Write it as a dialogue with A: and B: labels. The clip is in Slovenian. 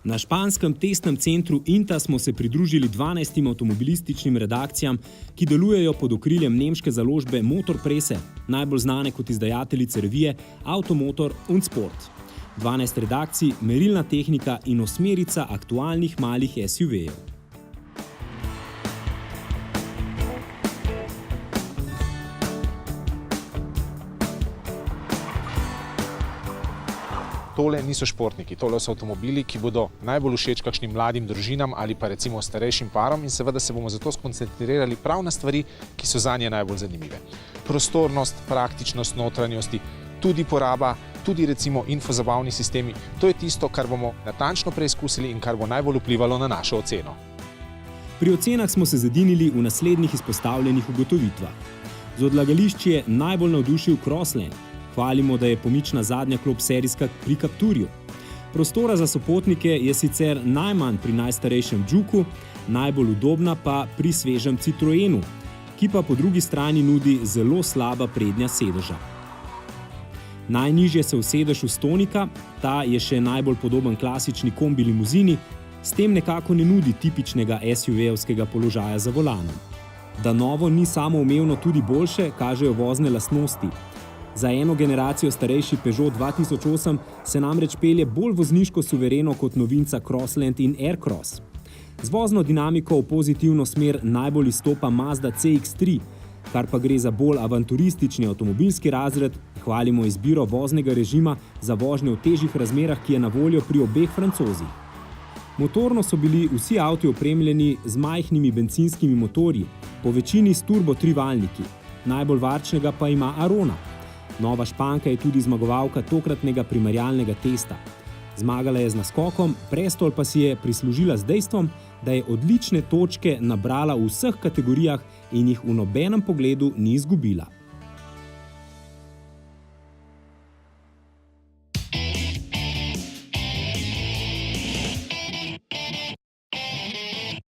A: Na španskem testnem centru INTA smo se pridružili 12 avtomobilističnim redakcijam, ki delujejo pod okriljem nemške založbe Motorpresse, najbolj znane kot izdajateljice revije Automotor und Sport. 12 redakcij, merilna tehnika in osmerica aktualnih malih SUV-jev.
B: Tole niso športniki, tole so avtomobili, ki bodo najbolj všeč kakšnim mladim družinam ali pa recimo starejšim parom in seveda se bomo zato skoncentrirali prav na stvari, ki so zanje najbolj zanimive. Prostornost, praktičnost notranjosti, tudi poraba, tudi recimo infozabavni sistemi, to je tisto, kar bomo natančno preizkusili in kar bo najbolj vplivalo na našo oceno.
A: Pri ocenah smo se zedinili v naslednjih izpostavljenih ugotovitvah. Z odlagališči je najbolj navdušil Crossland. Hvalimo, da je pomična zadnja klop serijska pri Capturju. Prostora za sopotnike je sicer najmanj pri najstarejšem Juku, najbolj udobna pa pri svežem Citroenu, ki pa po drugi strani nudi zelo slaba prednja sedeža. Najnižje se usedeš v Stonika, ta je še najbolj podoben klasični kombi limuzini, s tem nekako ne nudi tipičnega SUV-evskega položaja za volanom. Da novo ni samoumevno tudi boljše, kažejo vozne lastnosti. Za eno generacijo starejši Peugeot 2008 se namreč pelje bolj vozniško suvereno kot novinca Crossland in Aircross. Z vozno dinamiko v pozitivno smer najbolj izstopa Mazda CX-3, kar pa gre za bolj avanturistični avtomobilski razred, hvalimo izbiro voznega režima za vožnjo v težjih razmerah, ki je na voljo pri obeh Francozih. Motorno so bili vsi avti opremljeni z majhnimi bencinskimi motorji, po večini s turbo trivaljniki, najbolj varčnega pa ima Arona. Nova Španka je tudi zmagovalka tokratnega primerjalnega testa. Zmagala je z naskokom, prestol pa si je prislužila z dejstvom, da je odlične točke nabrala v vseh kategorijah in jih v nobenem pogledu ni izgubila.